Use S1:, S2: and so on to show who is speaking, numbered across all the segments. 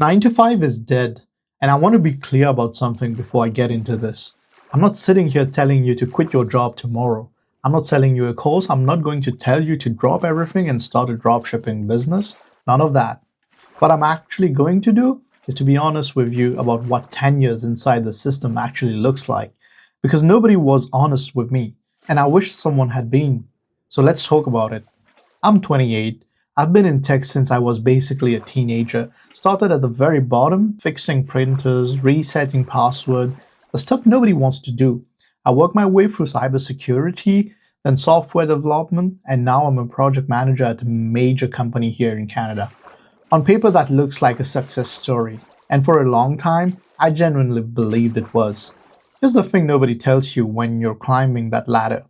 S1: 9 to 5 is dead, and I want to be clear about something before I get into this. I'm not sitting here telling you to quit your job tomorrow. I'm not selling you a course. I'm not going to tell you to drop everything and start a dropshipping business. None of that. What I'm actually going to do is to be honest with you about what 10 years inside the system actually looks like. Because nobody was honest with me, and I wish someone had been. So let's talk about it. I'm 28. I've been in tech since I was basically a teenager. Started at the very bottom, fixing printers, resetting password, the stuff nobody wants to do. I worked my way through cybersecurity, then software development, and now I'm a project manager at a major company here in Canada. On paper, that looks like a success story, and for a long time, I genuinely believed it was. Here's the thing nobody tells you when you're climbing that ladder: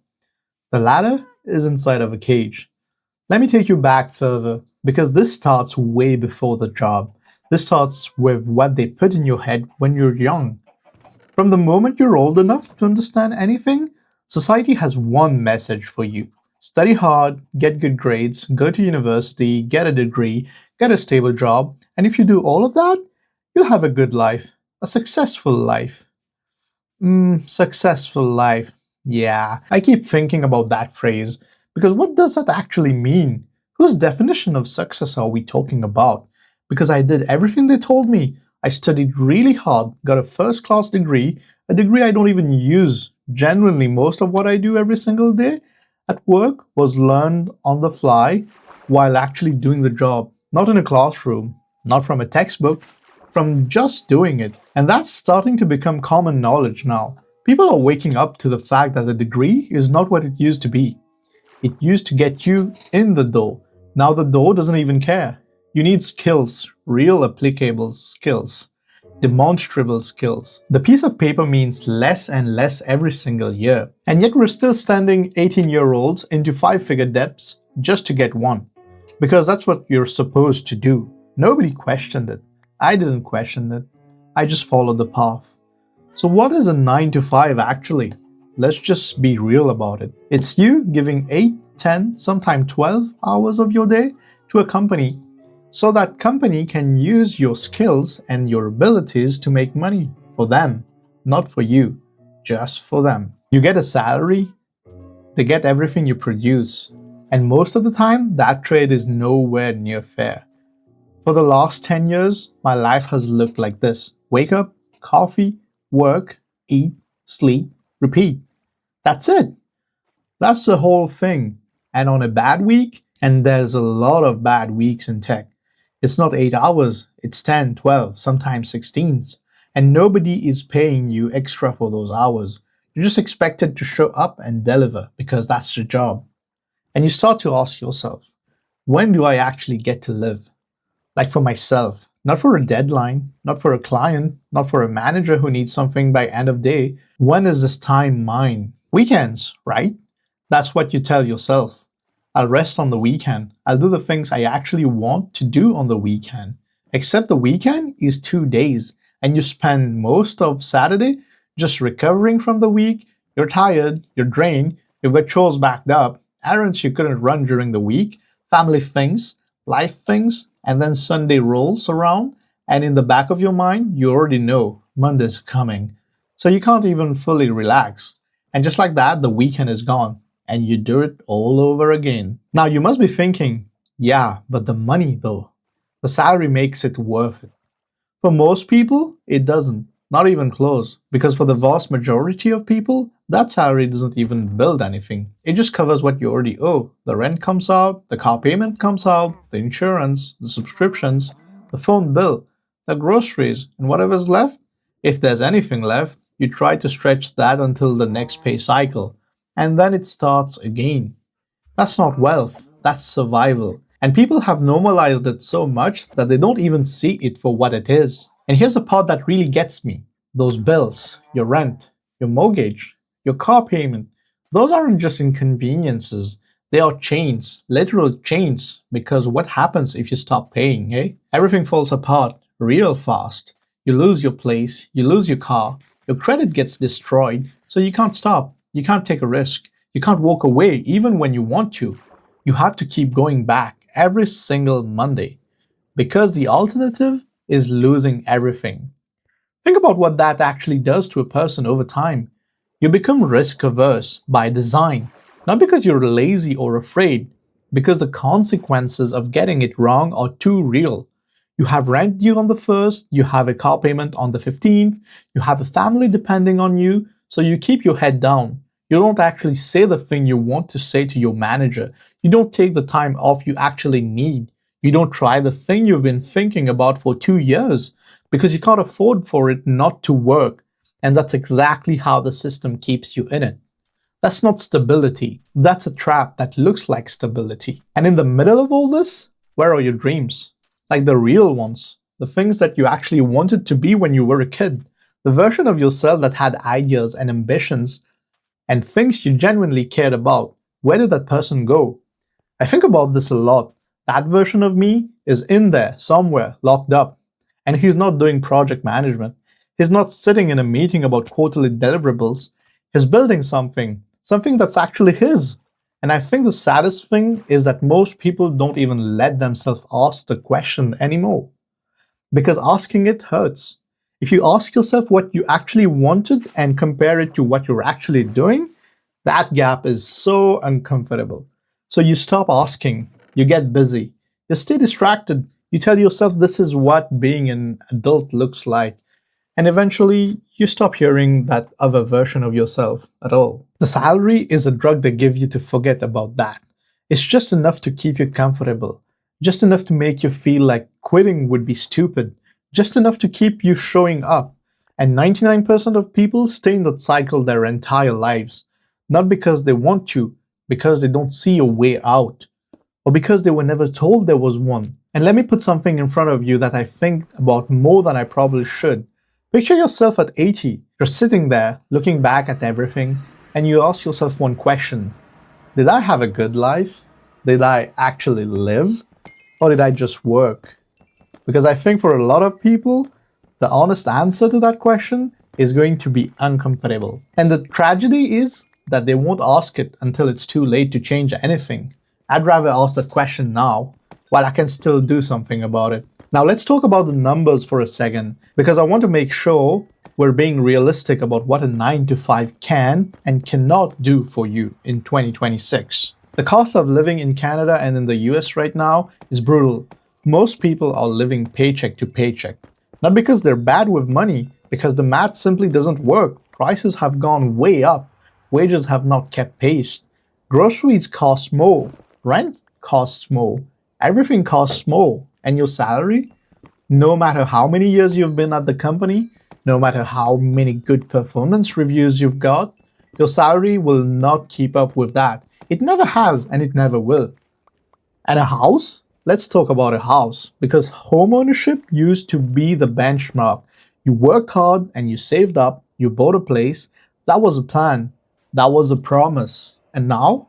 S1: the ladder is inside of a cage. Let me take you back further, because this starts way before the job. This starts with what they put in your head when you're young. From the moment you're old enough to understand anything, society has one message for you: study hard, get good grades, go to university, get a degree, get a stable job, and if you do all of that, you'll have a good life, a successful life. Successful life. Yeah, I keep thinking about that phrase because what does that actually mean? Whose definition of success are we talking about? Because I did everything they told me. I studied really hard, got a first class degree, a degree I don't even use. Genuinely, most of what I do every single day at work was learned on the fly while actually doing the job, not in a classroom, not from a textbook, from just doing it. And that's starting to become common knowledge now. People are waking up to the fact that a degree is not what it used to be. It used to get you in the door. Now the door doesn't even care. You need skills, real applicable skills, demonstrable skills. The piece of paper means less and less every single year. And yet we're still standing 18-year-olds into five-figure debts just to get one. Because that's what you're supposed to do. Nobody questioned it. I didn't question it. I just followed the path. So what is a 9 to 5 actually? Let's just be real about it. It's you giving 8, 10, sometimes 12 hours of your day to a company so that company can use your skills and your abilities to make money for them, not for you, just for them. You get a salary, they get everything you produce, and most of the time that trade is nowhere near fair. For the last 10 years, my life has looked like this: wake up, coffee, work, eat, sleep, repeat. That's it. That's the whole thing. And on a bad week, and there's a lot of bad weeks in tech, it's not 8 hours, it's 10, 12, sometimes 16s. And nobody is paying you extra for those hours. You're just expected to show up and deliver because that's your job. And you start to ask yourself, when do I actually get to live? Like for myself, not for a deadline, not for a client, not for a manager who needs something by end of day. When is this time mine? Weekends, right? That's what you tell yourself. I'll rest on the weekend. I'll do the things I actually want to do on the weekend. Except the weekend is 2 days, and you spend most of Saturday just recovering from the week. You're tired, you're drained, you've got chores backed up, errands you couldn't run during the week, family things, life things, and then Sunday rolls around, and in the back of your mind, you already know Monday's coming. So you can't even fully relax. And just like that, the weekend is gone, and you do it all over again. Now you must be thinking, yeah, but the money though, the salary makes it worth it. For most people, it doesn't, not even close, because for the vast majority of people, that salary doesn't even build anything. It just covers what you already owe. The rent comes out, the car payment comes out, the insurance, the subscriptions, the phone bill, the groceries, and whatever's left. If there's anything left, you try to stretch that until the next pay cycle, and then it starts again. That's not wealth, that's survival. And people have normalized it so much that they don't even see it for what it is. And here's the part that really gets me: those bills, your rent, your mortgage, your car payment, those aren't just inconveniences. They are chains, literal chains, because what happens if you stop paying, eh? Everything falls apart real fast. You lose your place, you lose your car, your credit gets destroyed, so you can't stop. You can't take a risk. You can't walk away even when you want to. You have to keep going back every single Monday because the alternative is losing everything. Think about what that actually does to a person over time. You become risk averse by design, not because you're lazy or afraid, because the consequences of getting it wrong are too real. You have rent due on the 1st, you have a car payment on the 15th, you have a family depending on you, so you keep your head down. You don't actually say the thing you want to say to your manager. You don't take the time off you actually need. You don't try the thing you've been thinking about for 2 years because you can't afford for it not to work. And that's exactly how the system keeps you in it. That's not stability. That's a trap that looks like stability. And in the middle of all this, where are your dreams? Like the real ones, the things that you actually wanted to be when you were a kid, the version of yourself that had ideas and ambitions and things you genuinely cared about. Where did that person go? I think about this a lot. That version of me is in there somewhere, locked up. And he's not doing project management. He's not sitting in a meeting about quarterly deliverables. He's building something that's actually his. And I think the saddest thing is that most people don't even let themselves ask the question anymore. Because asking it hurts. If you ask yourself what you actually wanted and compare it to what you're actually doing, that gap is so uncomfortable. So you stop asking, you get busy, you stay distracted, you tell yourself this is what being an adult looks like, and eventually you stop hearing that other version of yourself at all. The salary is a drug they give you to forget about that. It's just enough to keep you comfortable, just enough to make you feel like quitting would be stupid, just enough to keep you showing up. And 99% of people stay in that cycle their entire lives. Not because they want to, because they don't see a way out, or because they were never told there was one. And let me put something in front of you that I think about more than I probably should. Picture yourself at 80. You're sitting there, looking back at everything, and you ask yourself one question. Did I have a good life? Did I actually live? Or did I just work? Because I think for a lot of people, the honest answer to that question is going to be uncomfortable. And the tragedy is that they won't ask it until it's too late to change anything. I'd rather ask that question now, while I can still do something about it. Now let's talk about the numbers for a second, because I want to make sure we're being realistic about what a 9 to 5 can and cannot do for you in 2026. The cost of living in Canada and in the US right now is brutal. Most people are living paycheck to paycheck. Not because they're bad with money, because the math simply doesn't work. Prices have gone way up. Wages have not kept pace. Groceries cost more. Rent costs more. Everything costs more. And your salary? No matter how many years you've been at the company, no matter how many good performance reviews you've got, your salary will not keep up with that. It never has and it never will. And a house? Let's talk about a house, because home ownership used to be the benchmark. You worked hard and you saved up, you bought a place. That was a plan. That was a promise. And now?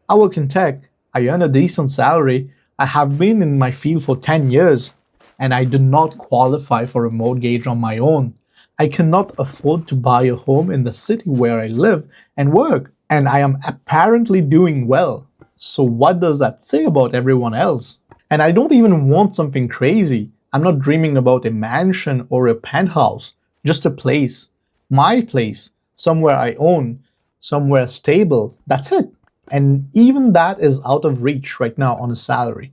S1: I work in tech. I earn a decent salary. I have been in my field for 10 years, and I do not qualify for a mortgage on my own. I cannot afford to buy a home in the city where I live and work, and I am apparently doing well. So what does that say about everyone else? And I don't even want something crazy. I'm not dreaming about a mansion or a penthouse, just a place. My place, somewhere I own, somewhere stable. That's it. And even that is out of reach right now on a salary.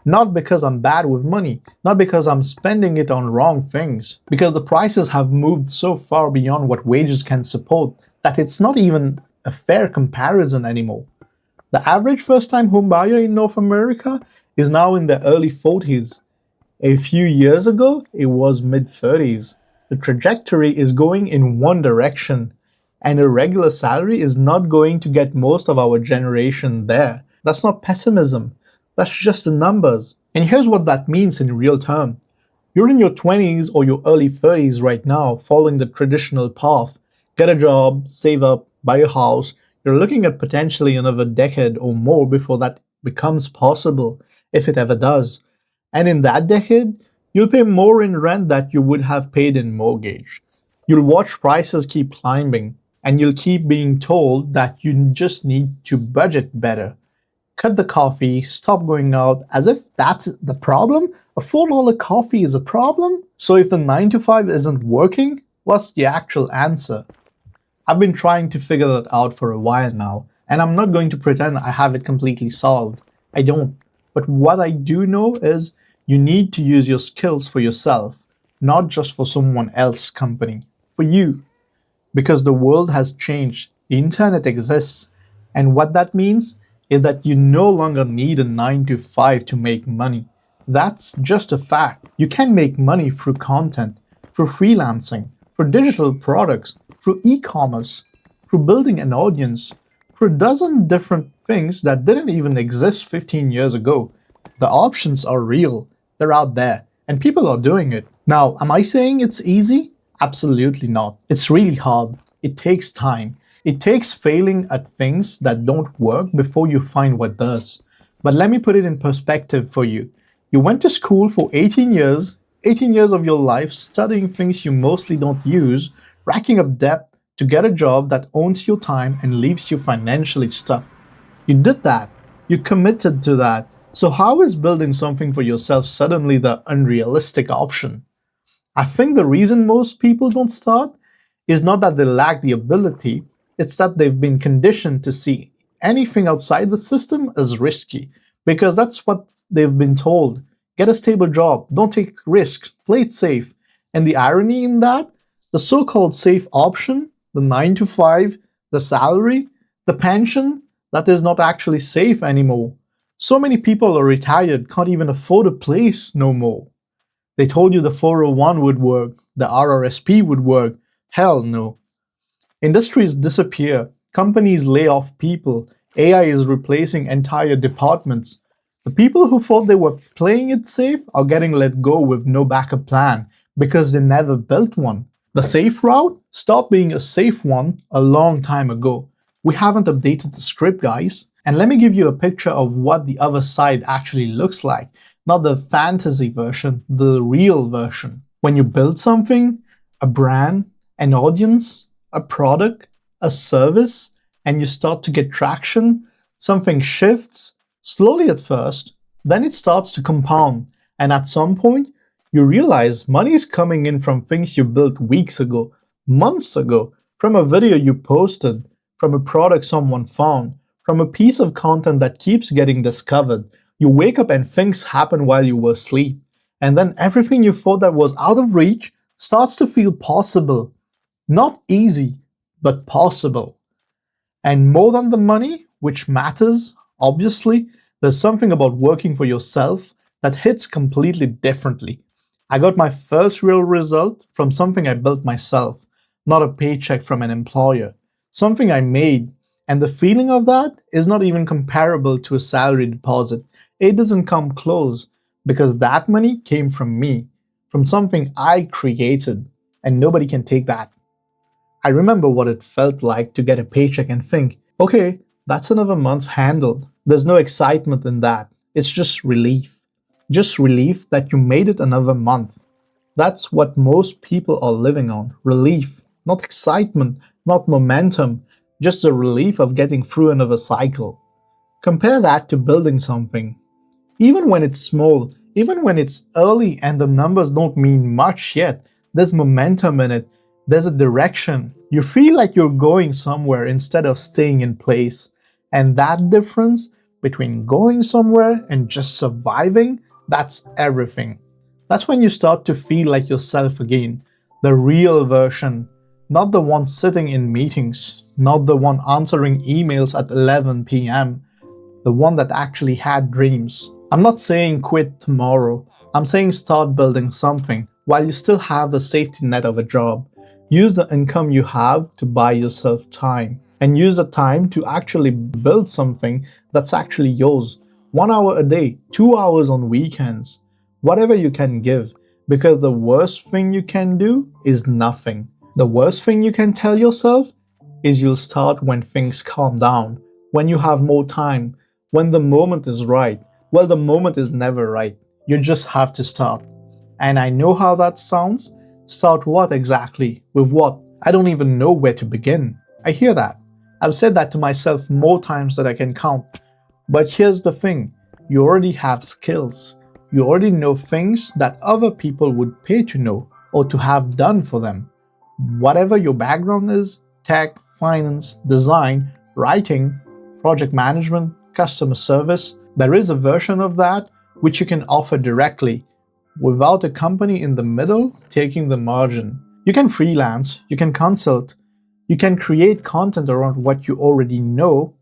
S1: Not because I'm bad with money, not because I'm spending it on wrong things, because the prices have moved so far beyond what wages can support that it's not even a fair comparison anymore. The average first-time homebuyer in North America is now in the early 40s. A few years ago, it was mid-30s. The trajectory is going in one direction, and a regular salary is not going to get most of our generation there. That's not pessimism. That's just the numbers. And here's what that means in real terms. You're in your 20s or your early 30s right now, following the traditional path. Get a job, save up, buy a house. You're looking at potentially another decade or more before that becomes possible, if it ever does. And in that decade, you'll pay more in rent than you would have paid in mortgage. You'll watch prices keep climbing, and you'll keep being told that you just need to budget better. cut the coffee, stop going out, as if that's the problem? A $4 coffee is a problem? So if the 9 to 5 isn't working, what's the actual answer? I've been trying to figure that out for a while now, and I'm not going to pretend I have it completely solved. I don't. But what I do know is you need to use your skills for yourself, not just for someone else's company, for you. Because the world has changed, the internet exists, and what that means is that you no longer need a 9 to 5 to make money. That's just a fact. You can make money through content, through freelancing, through digital products, through e-commerce, through building an audience, through a dozen different things that didn't even exist 15 years ago. The options are real, they're out there, and people are doing it. Now, am I saying it's easy? Absolutely not. It's really hard. It takes time. It takes failing at things that don't work before you find what does. But let me put it in perspective for you. You went to school for 18 years of your life studying things you mostly don't use, racking up debt to get a job that owns your time and leaves you financially stuck. You did that. You committed to that. So how is building something for yourself suddenly the unrealistic option? I think the reason most people don't start is not that they lack the ability, it's that they've been conditioned to see anything outside the system as risky, because that's what they've been told. Get a stable job, don't take risks, play it safe. And the irony in that, the so-called safe option, the 9 to 5, the salary, the pension, that is not actually safe anymore. So many people are retired, can't even afford a place no more. They told you the 401 would work, the RRSP would work. Hell no. Industries disappear, companies lay off people, AI is replacing entire departments. The people who thought they were playing it safe are getting let go with no backup plan because they never built one. The safe route stopped being a safe one a long time ago. We haven't updated the script, guys. And let me give you a picture of what the other side actually looks like. Not the fantasy version, the real version. When you build something, a brand, an audience, a product, a service, and you start to get traction, something shifts, slowly at first, then it starts to compound. And at some point, you realize money is coming in from things you built weeks ago, months ago, from a video you posted, from a product someone found, from a piece of content that keeps getting discovered. You wake up and things happen while you were asleep. And then everything you thought that was out of reach starts to feel possible. Not easy, but possible. And more than the money, which matters, obviously, there's something about working for yourself that hits completely differently. I got my first real result from something I built myself, not a paycheck from an employer. Something I made. And the feeling of that is not even comparable to a salary deposit. It doesn't come close because that money came from me, from something I created, and nobody can take that. I remember what it felt like to get a paycheck and think, okay, that's another month handled. There's no excitement in that. It's just relief. Just relief that you made it another month. That's what most people are living on. Relief. Not excitement, not momentum, just the relief of getting through another cycle. Compare that to building something. Even when it's small, even when it's early and the numbers don't mean much yet, there's momentum in it. There's a direction. You feel like you're going somewhere instead of staying in place. And that difference between going somewhere and just surviving, that's everything. That's when you start to feel like yourself again. The real version. Not the one sitting in meetings. Not the one answering emails at 11 p.m. The one that actually had dreams. I'm not saying quit tomorrow. I'm saying start building something while you still have the safety net of a job. Use the income you have to buy yourself time. And use the time to actually build something that's actually yours. 1 hour a day, 2 hours on weekends. Whatever you can give. Because the worst thing you can do is nothing. The worst thing you can tell yourself is you'll start when things calm down, when you have more time, when the moment is right. Well, the moment is never right. You just have to start. And I know how that sounds. Start what exactly? With what? I don't even know where to begin. I hear that. I've said that to myself more times than I can count. But here's the thing, you already have skills. You already know things that other people would pay to know or to have done for them. Whatever your background is, tech, finance, design, writing, project management, customer service, there is a version of that which you can offer directly without a company in the middle taking the margin. You can freelance, you can consult, you can create content around what you already know,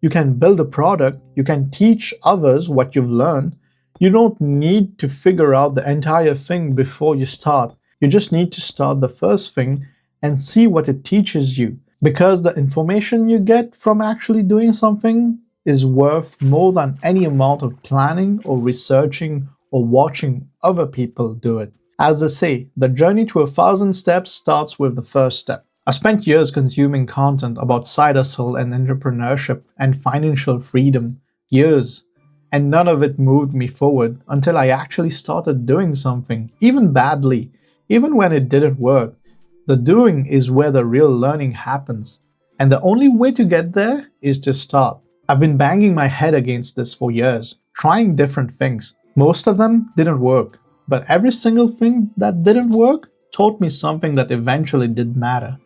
S1: you can build a product, you can teach others what you've learned. You don't need to figure out the entire thing before you start. You just need to start the first thing and see what it teaches you. Because the information you get from actually doing something is worth more than any amount of planning or researching or watching other people do it. As they say, the journey to 1,000 steps starts with the first step. I spent years consuming content about side hustle and entrepreneurship and financial freedom. Years. And none of it moved me forward until I actually started doing something, even badly, even when it didn't work. The doing is where the real learning happens. And the only way to get there is to start. I've been banging my head against this for years, trying different things. Most of them didn't work, but every single thing that didn't work taught me something that eventually did matter.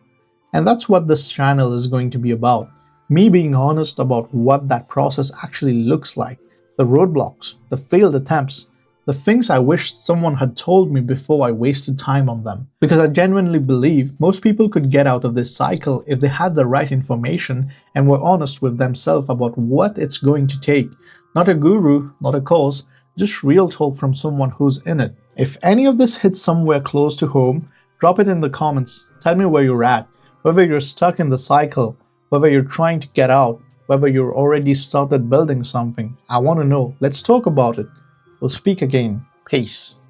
S1: And that's what this channel is going to be about. Me being honest about what that process actually looks like. The roadblocks, the failed attempts, the things I wish someone had told me before I wasted time on them. Because I genuinely believe most people could get out of this cycle if they had the right information and were honest with themselves about what it's going to take. Not a guru, not a course, just real talk from someone who's in it. If any of this hits somewhere close to home, drop it in the comments. Tell me where you're at. Whether you're stuck in the cycle, whether you're trying to get out, whether you're already started building something. I want to know. Let's talk about it. We'll speak again. Peace.